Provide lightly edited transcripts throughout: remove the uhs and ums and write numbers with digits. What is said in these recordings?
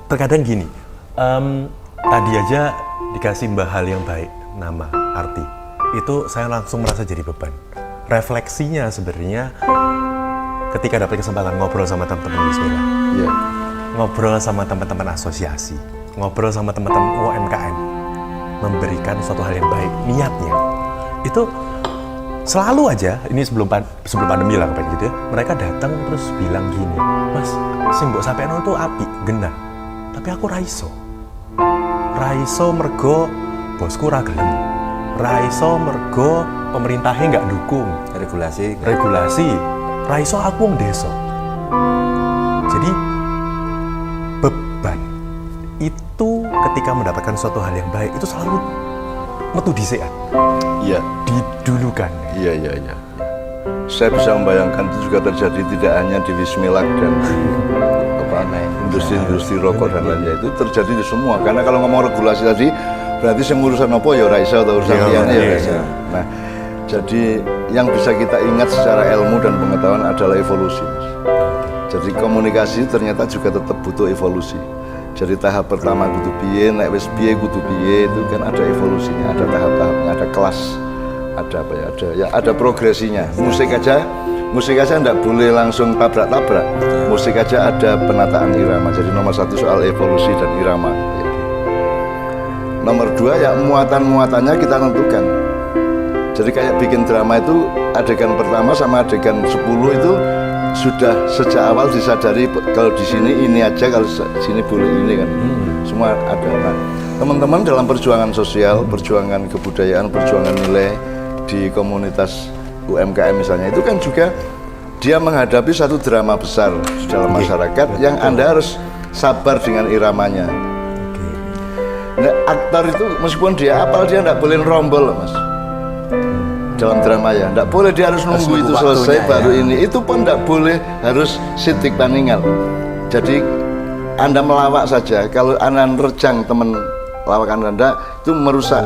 terkadang gini, tadi aja dikasih mbak hal yang baik, nama, arti. Itu saya langsung merasa jadi beban. Refleksinya sebenarnya ketika dapat kesempatan ngobrol sama teman-teman Bismillah, ngobrol sama teman-teman asosiasi, ngobrol sama teman-teman UMKM, memberikan suatu hal yang baik, niatnya itu selalu aja, ini sebelum pandemi lah kayak gitu ya, mereka datang terus bilang gini, Mas, sing mbok sampeyan itu apik, genah, tapi aku raiso mergo bosku ra gelem, raiso mergo pemerintahnya nggak dukung regulasi, raiso aku wong desa. Jadi beban itu ketika mendapatkan suatu hal yang baik itu selalu metu dhisik. Iya. Didulukan. Iya. Saya bisa membayangkan itu juga terjadi tidak hanya di Wismilak dan industri rokok dan lainnya, itu terjadi di semua. Karena kalau ngomong regulasi tadi berarti yang urusan apa ya raisa atau urusan liane ya raisa. Nah, jadi yang bisa kita ingat secara ilmu dan pengetahuan adalah evolusi. Jadi komunikasi ternyata juga tetap butuh evolusi. Jadi tahap pertama kudu piye, nek wis piye kudu piye, itu kan ada evolusinya, ada tahap-tahapnya, ada kelas, ada apa ya, ada progresinya. Musik aja enggak boleh langsung tabrak-tabrak. Musik aja ada penataan irama. Jadi nomor satu soal evolusi dan irama. Nomor dua ya muatan-muatannya kita tentukan. Jadi kayak bikin drama itu adegan pertama sama adegan 10 itu sudah sejak awal disadari kalau di sini ini aja, kalau di sini boleh ini kan. Semua ada. Nah, teman-teman dalam perjuangan sosial, perjuangan kebudayaan, perjuangan nilai di komunitas UMKM misalnya, itu kan juga dia menghadapi satu drama besar di dalam masyarakat yang Anda harus sabar dengan iramanya. Nah, aktor itu meskipun dia apal, dia tidak boleh rombol, Mas. Dalam drama ya, tidak boleh dia harus nunggu itu selesai baru ini. Itu pun tidak boleh harus sitik paningal. Jadi Anda melawak saja, kalau Anda nerjang teman lawakan Anda itu merusak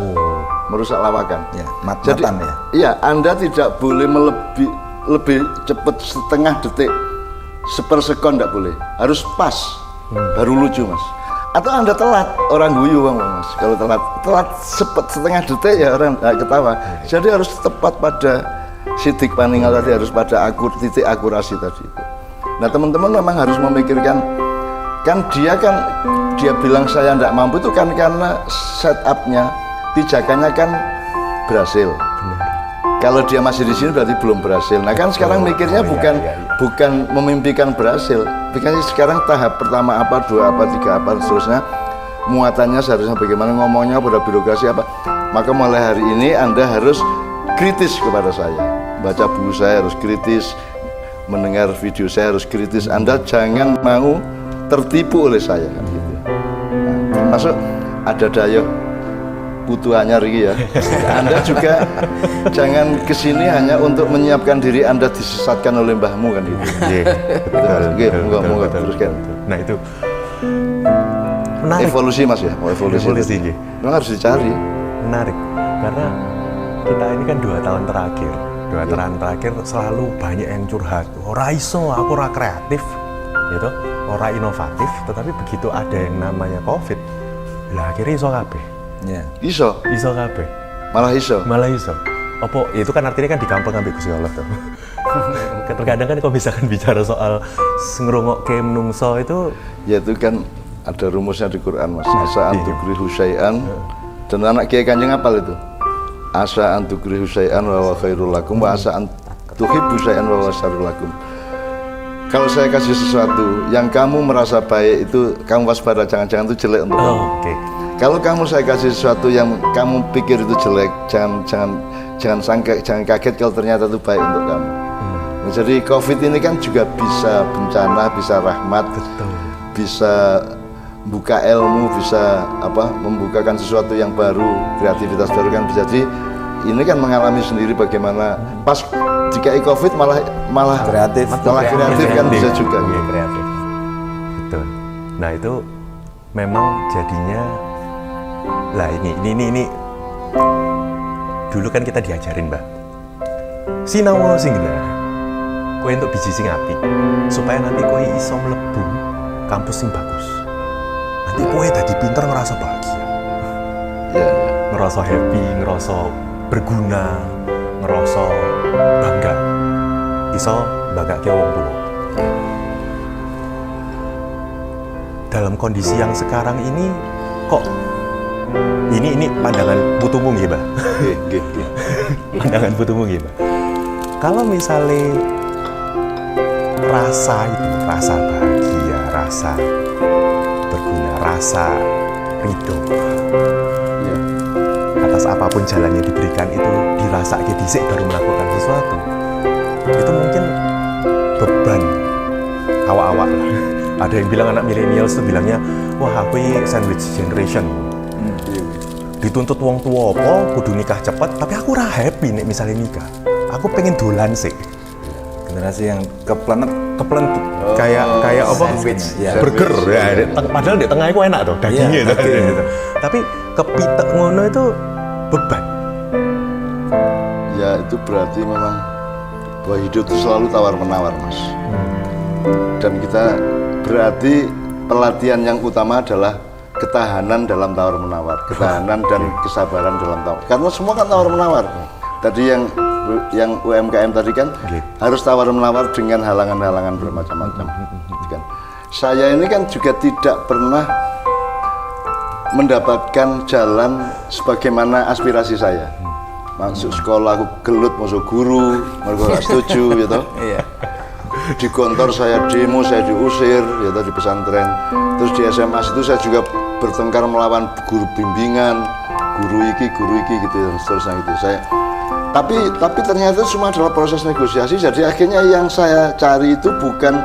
lawakan. Ya, jadi ya. Iya, Anda tidak boleh lebih cepat setengah detik, sepersekon tidak boleh. Harus pas, baru lucu, Mas. Atau Anda telat, orang guyu, Mas. Kalau telat setengah detik ya orang ketawa. Jadi harus tepat pada sidik paningal tadi, harus pada titik akurasi tadi. Nah, teman-teman memang harus memikirkan, kan dia bilang saya tidak mampu itu kan karena setupnya, pijakannya kan berhasil. Kalau dia masih di sini berarti belum berhasil. Nah kan sekarang mikirnya bukan memimpikan berhasil. Pikirnya sekarang tahap pertama apa, 2 apa, 3 apa, seterusnya. Muatannya seharusnya bagaimana, ngomongnya pada birokrasi apa. Maka mulai hari ini Anda harus kritis kepada saya. Baca buku saya harus kritis, mendengar video saya harus kritis. Anda jangan mau tertipu oleh saya kan gitu. Nah, termasuk ada daya butuhannya Riki ya. Anda juga jangan kesini hanya untuk menyiapkan diri Anda disesatkan oleh mbahmu kan gitu. Iya. Moga teruskan. Nah itu menarik. Evolusi Mas ya, evolusi. Memang harus dicari. Menarik, karena kita ini kan 2 tahun terakhir. 2 tahun terakhir selalu banyak yang curhat. Ora iso, aku ora kreatif, gitu, ora inovatif. Tetapi begitu ada yang namanya COVID, lah akhirnya iso kabeh. Ya. Iso kabeh. Malah iso. Apa itu kan artinya kan dikampung ambek Gusti Allah tuh. Terkadang kan kalau misalkan bicara soal ngrungokke menungso itu, ya itu kan ada rumusnya di Quran, Mas. Asa antukrihu syai'an, dan anak Kiai Kanjeng apal itu. Asa antukrihu syai'an wa huwa khairul lakum wa asa antuhibbu syai'an wa huwa syarrul lakum. Kalau saya kasih sesuatu yang kamu merasa baik, itu kamu waspada, jangan-jangan itu jelek untuk kamu. Kalau saya kasih sesuatu yang kamu pikir itu jelek, jangan kaget kalau ternyata itu baik untuk kamu. Nah, jadi COVID ini kan juga bisa bencana, bisa rahmat, bisa buka ilmu, bisa membukakan sesuatu yang baru, kreativitas baru kan bisa. Jadi ini kan mengalami sendiri bagaimana pas jika COVID malah kreatif kan bisa juga. Kreatif. Betul. Nah itu memang jadinya. Lah ini dulu kan kita diajarin, Mbak, sinau sing genah kowe entuk biji sing apik supaya nanti kowe iso mlebu kampus sing bagus. nanti kowe dadi pinter ngerasa bahagia, Ya, ya. ngerasa happy, ngerasa berguna, ngerasa bangga, iso bangga wong tua. Dalam kondisi yang sekarang ini kok ini pandangan putumu nggih, Mbak? Nggih. Pandangan putumu nggih, Mbak? Kalau misalnya rasa bahagia, rasa berguna, rasa ridho Ya. atas apapun jalan yang diberikan itu dirasa dhisik baru melakukan sesuatu, itu mungkin beban awak-awak lah. Ada yang bilang anak milenial itu bilangnya, wah aku ini sandwich generation. Dituntut wong tua apa, kudu nikah cepet, tapi aku ora happy nek misalnya nikah. Aku pengen dolan sih. Generasi yang keplenet Kayak apa? sandwich, ya. Burger ya. Padahal di tengah itu enak tuh, dagingnya. Iya, tuh. daging. Tapi kepitek ngono itu beban. Ya itu berarti memang bahwa hidup itu selalu tawar-menawar, Mas. Dan kita berarti pelatihan yang utama adalah ketahanan dalam tawar-menawar, ketahanan dan kesabaran dalam tawar. Karena semua kan tawar-menawar. Tadi yang UMKM tadi kan Oke. harus tawar-menawar dengan halangan-halangan bermacam-macam. Gitu kan. Saya ini kan juga tidak pernah mendapatkan jalan sebagaimana aspirasi saya. Masuk sekolah aku gelut masuk guru, mereka gak setuju gitu. Iya. Di kantor saya demo, saya diusir gitu di pesantren. Terus di SMA itu saya juga bertengkar melawan guru bimbingan, guru iki gitu dan seterusnya gitu. Tapi ternyata semua adalah proses negosiasi. Jadi akhirnya yang saya cari itu bukan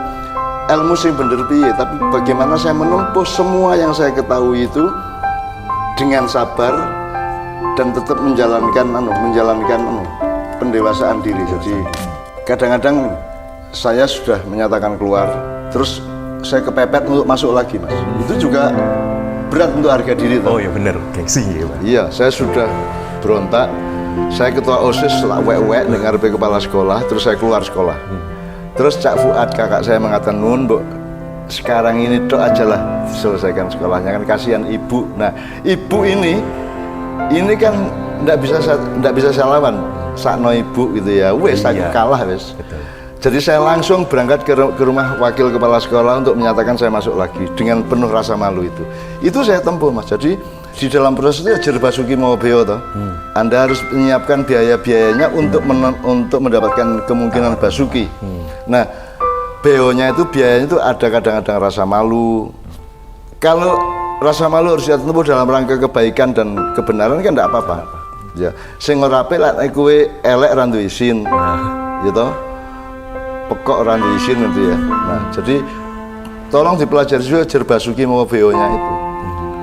ilmu sing bener piye, tapi bagaimana saya menempuh semua yang saya ketahui itu dengan sabar dan tetap menjalankan pendewasaan diri. Jadi kadang-kadang saya sudah menyatakan keluar, terus saya kepepet untuk masuk lagi, Mas. Itu juga berat untuk harga diri. Oh ya bener, gengsi ya, Pak. Iya, saya sudah berontak. Saya ketua OSIS setelah wek-wek dengar kepala sekolah, terus saya keluar sekolah. Terus Cak Fuad kakak saya mengatakan, "Nun, Bu, sekarang ini tok aja lah diselesaikan sekolahnya, kan kasihan ibu." Nah, ibu ini kan nggak bisa saya lawan. Sakno ibu gitu ya. Wes aku Iya. kalah wes. Betul. Jadi saya langsung berangkat ke rumah wakil kepala sekolah untuk menyatakan saya masuk lagi dengan penuh rasa malu itu. Itu saya tempuh, Mas. Jadi di dalam proses itu ajar basuki mau beo toh. Anda harus menyiapkan biaya-biayanya untuk mendapatkan kemungkinan basuki. Nah, beonya itu biayanya itu ada kadang-kadang rasa malu. Kalau rasa malu harus ditempuh dalam rangka kebaikan dan kebenaran kan enggak apa-apa. Ya, sing ora apik lek kowe elek ra duwe isin. Gitu. Pekok ora duwe isin gitu ya. Nah, jadi tolong dipelajari juga ajar basuki mau beo-nya itu.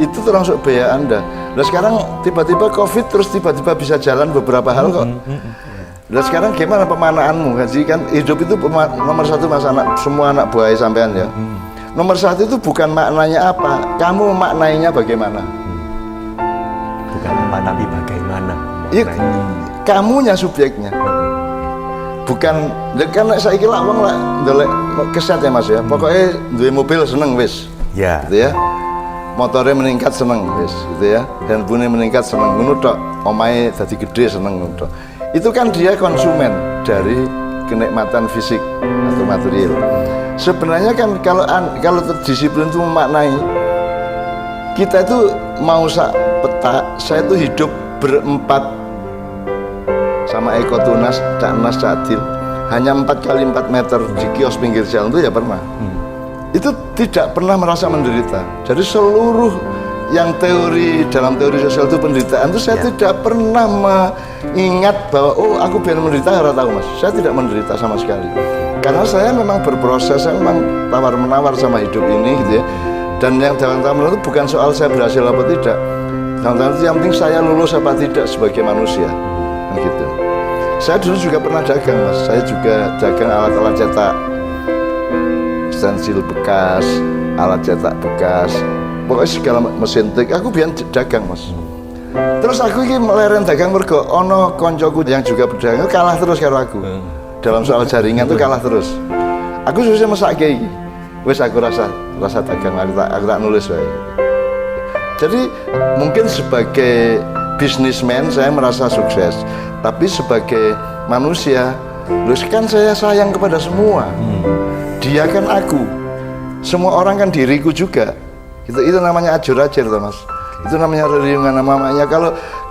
Itu termasuk biaya Anda. Nah sekarang tiba-tiba COVID terus tiba-tiba bisa jalan beberapa hal kok. Nah sekarang gimana pemanaanmu? Kan hidup itu nomor satu, Mas, semua anak buah sampean ya. Nomor satu itu bukan maknanya apa, kamu maknainya bagaimana. Bukan apa tapi bagaimana. Iya, kamunya subjeknya. Bukan, kan saya kira wong lah, ndelok keset ya Mas ya. Pokoknya duwe mobil seneng wis. Ya. Gitu ya. Motornya meningkat seneng wis gitu ya, handphone meningkat seneng ngono tok, omahe dadi gede seneng ngono tok. Itu kan dia konsumen dari kenikmatan fisik atau material. Sebenarnya kan kalau disiplin itu memaknai kita itu mau peta, saya itu hidup berempat sama Eko Tunas, Cak Nas, Cak Adil, hanya 4 kali 4 meter di kios pinggir jalan itu ya pernah. Itu tidak pernah merasa menderita. Jadi seluruh yang dalam teori sosial itu penderitaan itu saya tidak pernah mengingat bahwa oh aku biar menderita, nggak tahu Mas. Saya tidak menderita sama sekali. Karena saya memang berproses, saya memang tawar-menawar sama hidup ini gitu ya. Dan yang tawar-menawar itu bukan soal saya berhasil apa tidak. Yang penting saya lulus apa tidak sebagai manusia. Nah, gitu. Saya dulu juga pernah dagang, Mas. Saya juga dagang alat-alat cetak, stensil bekas, alat cetak bekas, pokoknya segala mesin tik. Aku biar dagang, Mas. Terus aku ini meleren dagang mergo ono koncoku yang juga berdagang kalah terus karo aku. Dalam soal jaringan itu kalah terus. Aku susah mesake iki. Wis aku rasa dagang, aku tak nulis wae. Jadi mungkin sebagai bisnismen saya merasa sukses, tapi sebagai manusia, loh kan saya sayang kepada semua. Dia kan aku, semua orang kan diriku juga. Itu namanya ajur-ajur, Mas. Itu namanya reriungan namanya.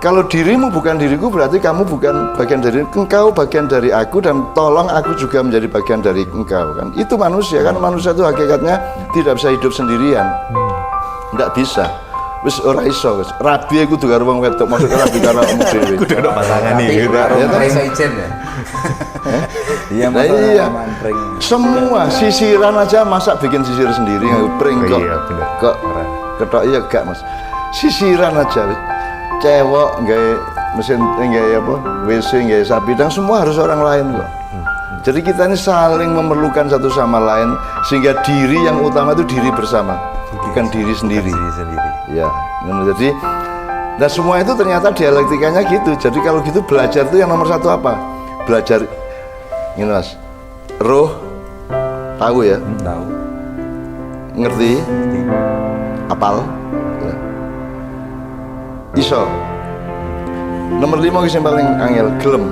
Kalau dirimu bukan diriku, berarti kamu bukan bagian dari engkau, bagian dari aku, dan tolong aku juga menjadi bagian dari engkau kan. Itu manusia kan, manusia itu hakikatnya tidak bisa hidup sendirian. Tidak bisa. Wis ora iso wis. Rabi aku kudu karo wong wedok, maksudnya rabi karo omong dhewe. Kudu ada pasangan nih gitu. Ya kan iso ijen ya. Iya, Nah, iya. Semua sisiran aja masa bikin sisir sendiri ngepring kok. Iya, bener. Kok ketok iya gak, Mas. Sisiran aja wis. Cewek nggawe mesin nggawe apa? WC nggawe sapi dan semua harus orang lain kok. Jadi kita ini saling memerlukan satu sama lain sehingga diri yang utama itu diri bersama, bukan diri sendiri. Diri sendiri. Ya, jadi dan semua itu ternyata dialektikanya gitu. Jadi kalau gitu belajar itu yang nomor satu apa? Belajar ini, Mas. Roh tahu ya? Tahu. Ngerti? Apal? Ya. Iso. Nomor 5 yang paling angel, gelem.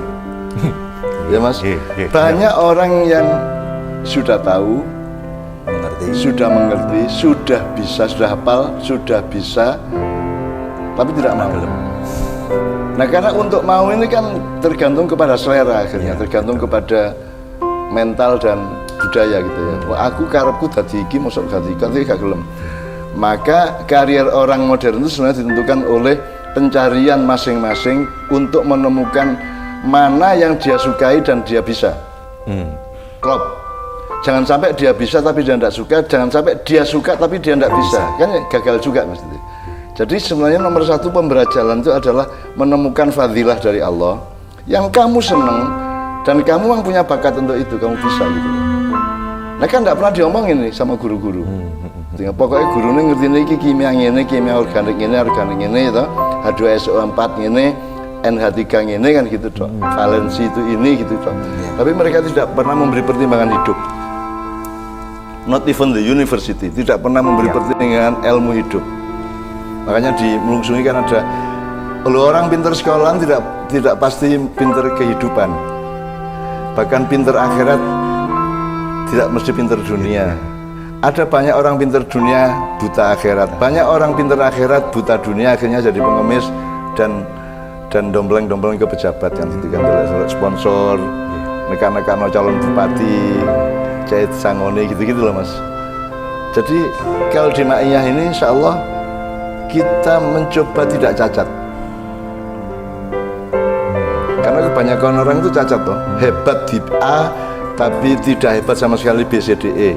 Ya, Mas. Banyak orang yang sudah tahu, sudah mengerti, sudah bisa, sudah hafal, sudah bisa, tapi tidak mau. Nah, karena untuk mau ini kan tergantung kepada selera akhirnya, tergantung kepada mental dan budaya gitu ya. Wah, aku karepku dadi iki, mosok dadi iki gak gelem. Maka karier orang modern itu sebenarnya ditentukan oleh pencarian masing-masing untuk menemukan mana yang dia sukai dan dia bisa. Klop. Jangan sampai dia bisa tapi dia tidak suka, jangan sampai dia suka tapi dia tidak bisa. Kan gagal juga Mas. Jadi sebenarnya nomor satu pembelajaran itu adalah menemukan fadilah dari Allah yang kamu seneng dan kamu yang punya bakat untuk itu, kamu bisa gitu. Nah kan tidak pernah diomongin nih sama guru-guru. Pokoknya guru ini ngerti ini kimia ini, kimia organik ini gitu, H2SO4 ini, NH3 ini kan gitu dok, valensi itu ini gitu dok. Tapi mereka tidak pernah memberi pertimbangan hidup. Not even the university, tidak pernah memberi pertimbangan ilmu hidup. Makanya di Melungsungi kan ada, orang pinter sekolahan tidak pasti pinter kehidupan. Bahkan pinter akhirat tidak mesti pinter dunia. Ada banyak orang pinter dunia buta akhirat. Banyak orang pinter akhirat buta dunia, akhirnya jadi pengemis dan dombleng-dombleng ke pejabat yang ditikan oleh sponsor, nekan-nekan calon bupati, cait sangone gitu-gitu loh Mas. Jadi kalau di Ma'iyah ini insya Allah kita mencoba tidak cacat. Karena kebanyakan orang itu cacat loh, hebat di A tapi tidak hebat sama sekali B, C, D, E.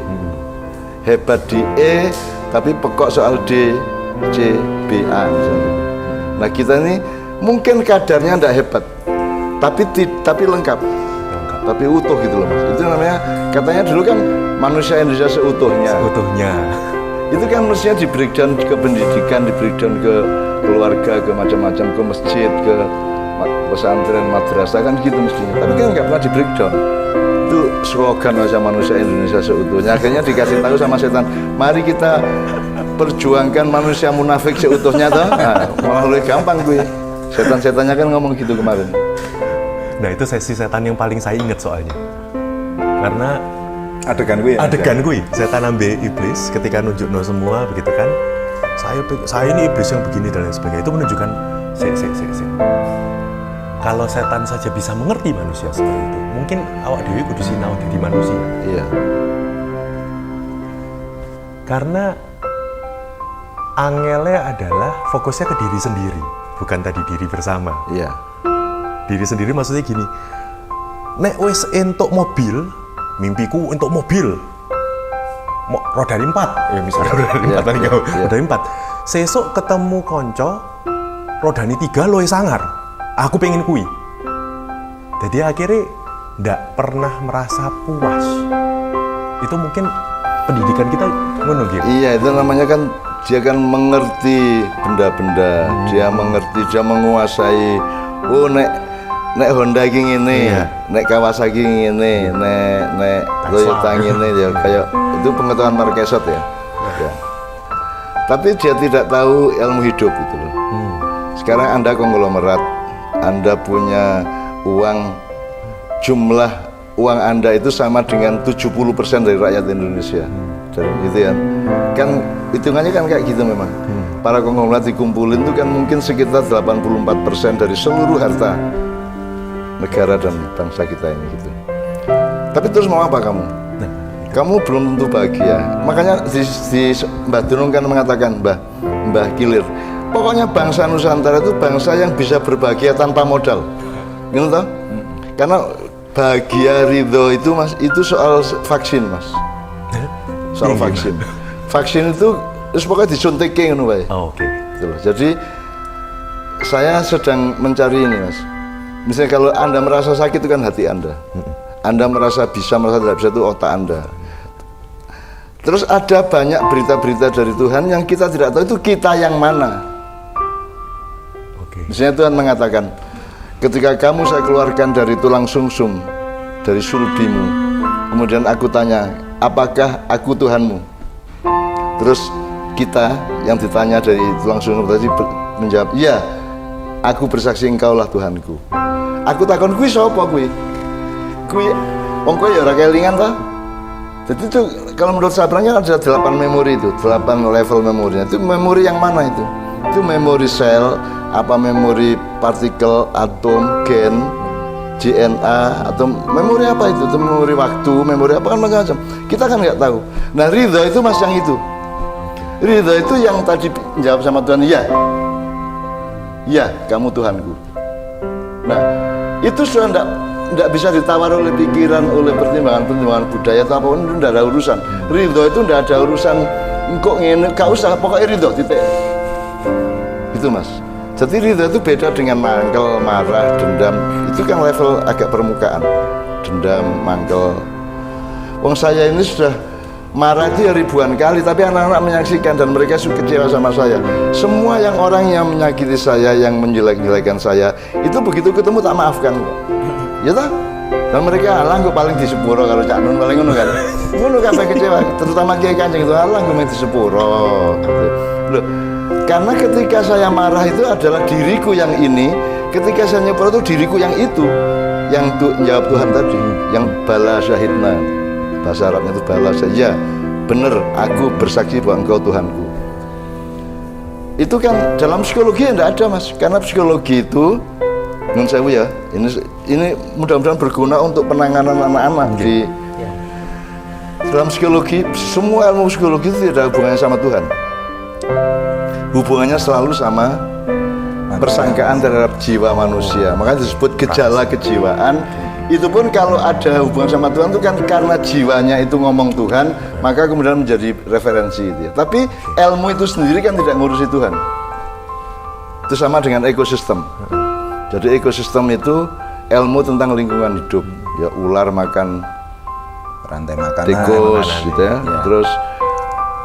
Hebat di E tapi pekok soal D, C, B, A misalnya. Nah kita ini mungkin kadarnya tidak hebat, tapi lengkap, tapi utuh gitu loh Mas. Itu namanya, katanya dulu kan manusia Indonesia seutuhnya. Itu kan mestinya di breakdown ke pendidikan, di breakdown ke keluarga, ke macam-macam, ke masjid, ke pesantren, madrasah kan gitu mestinya. Tapi kan nggak pernah di breakdown. Itu slogan manusia Indonesia seutuhnya. Akhirnya dikasih tahu sama setan, mari kita perjuangkan manusia munafik seutuhnya toh. Nah, malah lebih gampang gue. Setan-setannya kan ngomong gitu kemarin. Nah itu sesi setan yang paling saya ingat soalnya. Karena adegan gue, setan ambil iblis ketika nunjukno semua begitu kan. Saya ini iblis yang begini dan lain sebagainya. Itu menunjukkan kalau setan saja bisa mengerti manusia seperti itu, mungkin awak dewi kudu sinau dadi manusia. Iya. Karena angelnya adalah fokusnya ke diri sendiri, bukan tadi diri bersama. Iya. Diri sendiri maksudnya gini, nek wis entuk mobil, mimpiku untuk mobil roda 4 ya misalnya roda 4 sesuk ketemu konco rodani 3 loe sangar, aku pengen kui. Jadi akhirnya ndak pernah merasa puas. Itu mungkin pendidikan kita ngono gitu. Iya, itu namanya kan dia kan mengerti benda-benda, dia mengerti, dia menguasai. Oh nek Honda iki ngene, nek Kawasaki ngene, nek Toyota ngene ya kayak itu pengetahuan Marquesot ya. tapi dia tidak tahu ilmu hidup gitu loh. Sekarang Anda konglomerat, Anda punya uang, jumlah uang Anda itu sama dengan 70% dari rakyat Indonesia. Dan gitu ya. Kan hitungannya kan kayak gitu memang. Para konglomerat dikumpulin itu kan mungkin sekitar 84% dari seluruh harta negara dan bangsa kita ini gitu. Tapi terus mau apa kamu? Kamu belum tentu bahagia. Makanya di Mbah Dunung kan mengatakan, Mbah Kilir, pokoknya bangsa Nusantara itu bangsa yang bisa berbahagia tanpa modal. Gitu toh? Karena bahagia, ridho itu mas, itu soal vaksin mas. Soal vaksin. Vaksin itu terus pokoknya disuntikin ngono wae. Oh, oke. Gitu loh. Jadi saya sedang mencari ini mas. Misalnya kalau Anda merasa sakit itu kan hati Anda. Anda merasa bisa, merasa tidak bisa itu otak Anda. Terus ada banyak berita-berita dari Tuhan yang kita tidak tahu itu kita yang mana. Oke. Misalnya Tuhan mengatakan, ketika kamu saya keluarkan dari tulang sumsum, dari sulbimu, kemudian aku tanya, apakah aku Tuhanmu? Terus kita yang ditanya dari tulang sumsum tadi menjawab, iya, aku bersaksi engkaulah Tuhanku. Aku takon kuwi sapa kuwi? Kuwi wong kowe ya ora kelingan ta? Jadi itu kalau menurut saya ada 8 memori itu, 8 level memorinya. Itu memori yang mana itu? Itu memori sel, apa memori partikel, atom, gen, DNA, atau memori apa itu? Itu memori waktu, memori apa kan macam-macam. Kita kan nggak tahu. Nah ridho itu mas yang itu. Ridho itu yang tadi jawab sama Tuhan, ya, ya kamu Tuhanku. Nah itu sudah tidak bisa ditawar oleh pikiran, oleh pertimbangan budaya atau apapun, itu tidak ada urusan. Ridho itu tidak ada urusan kok ngene, gak usah, pokoknya ridho titik. Itu mas. Jadi ridho itu beda dengan mangkel, marah, dendam. Itu kan level agak permukaan. Dendam, mangkel. Wong saya ini sudah marah itu ya ribuan kali, tapi anak-anak menyaksikan dan mereka suka kecewa sama saya. Semua yang orang yang menyakiti saya, yang menjelek-jelekan saya, itu begitu ketemu tak maafkan kok. Ya tak? Dan mereka alang kok paling di sepuro kalau Cak Nun paling ngono kan. Ngono kabeh kecewa, terutama Kiai Kanjeng itu alang kok di sepuro. Loh, karena ketika saya marah itu adalah diriku yang ini, ketika saya nyepuro itu diriku yang itu, yang jawab Tuhan tadi, yang bala syahidna. Bahasa Arabnya itu bala syahid. Ya, benar, aku bersaksi bahwa engkau Tuhanku. Itu kan dalam psikologi tidak ada mas, karena psikologi itu menurut saya ya, ini mudah-mudahan berguna untuk penanganan anak-anak di dalam psikologi. Semua ilmu psikologi itu tidak ada hubungannya sama Tuhan. Hubungannya selalu sama persangkaan terhadap jiwa manusia. Makanya disebut gejala kejiwaan. Itu pun kalau ada hubungan sama Tuhan itu kan karena jiwanya itu ngomong Tuhan, maka kemudian menjadi referensi itu ya. Tapi ilmu itu sendiri kan tidak ngurusi Tuhan. Itu sama dengan ekosistem. Jadi ekosistem itu ilmu tentang lingkungan hidup. Ya ular makan rantai makanan, tikus gitu ya. Terus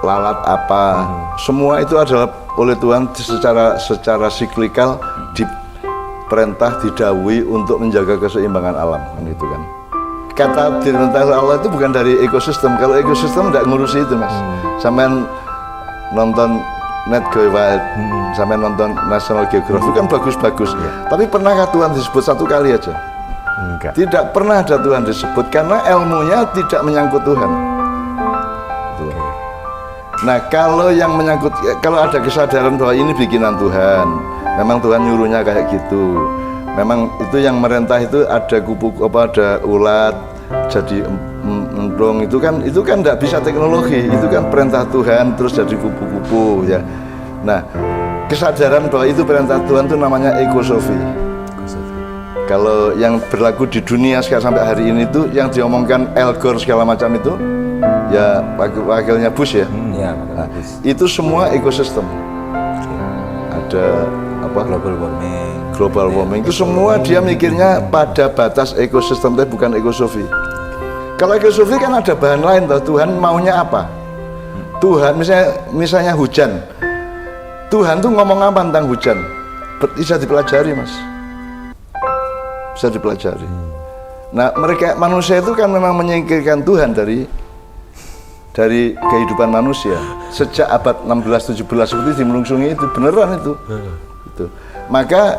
lalat apa. Semua itu adalah oleh Tuhan secara siklikal diperintah, didhawuhi untuk menjaga keseimbangan alam kan itu kan. Kata diperintah Allah itu bukan dari ekosistem. Kalau ekosistem tidak ngurusi itu mas. Sampean nonton Net Go Wild, sampai nonton National Geographic kan bagus-bagus. Tapi pernahkah Tuhan disebut satu kali aja? Enggak. Tidak pernah ada Tuhan disebut karena ilmunya tidak menyangkut Tuhan. Nah kalau yang menyangkut, kalau ada kesadaran bahwa ini bikinan Tuhan, memang Tuhan nyuruhnya kayak gitu. Memang itu yang merentah itu ada kupu apa, ada ulat jadi emplung, itu kan tidak bisa teknologi, itu kan perintah Tuhan terus jadi kupu-kupu ya. Nah kesadaran bahwa itu perintah Tuhan itu namanya ekosofi. Kalau yang berlaku di dunia sampai hari ini itu yang diomongkan Al Gore segala macam itu ya wakilnya Bush ya. Nah, itu semua ekosistem. Ada apa? Global warming itu semua dia mikirnya pada batas ekosistem, tapi bukan ekosofi. Kalau ekosofi kan ada bahan lain toh, Tuhan maunya apa? Tuhan misalnya hujan. Tuhan tuh ngomong apa tentang hujan? Bisa dipelajari mas. Bisa dipelajari. Nah mereka manusia itu kan memang menyingkirkan Tuhan dari dari kehidupan manusia sejak abad 16-17 seperti di Melungsungi itu beneran itu. Maka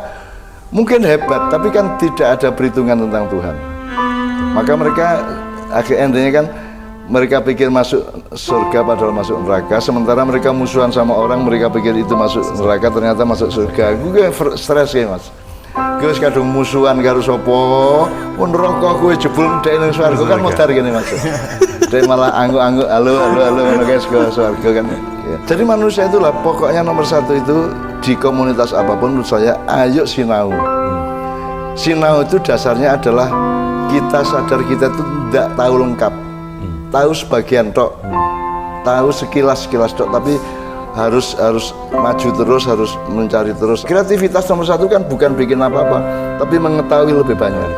mungkin hebat, tapi kan tidak ada perhitungan tentang Tuhan. Maka mereka akhirnya kan mereka pikir masuk surga padahal masuk neraka, sementara mereka musuhan sama orang, mereka pikir itu masuk neraka ternyata masuk surga. Gue stres ya mas. Gue kadung musuhan karo sapa, pun rokok gue jebul ndek ning swarga kan modar gini mas. Dia malah angguk-angguk halo ngono guys ke swarga kan. Ya. Jadi manusia itulah pokoknya nomor satu itu di komunitas apapun menurut saya ayo sinau. Sinau itu dasarnya adalah kita sadar kita itu tidak tahu lengkap. Tahu sebagian tok. Tahu sekilas tok, tapi harus maju terus, harus mencari terus. Kreativitas nomor satu kan bukan bikin apa-apa, tapi mengetahui lebih banyak.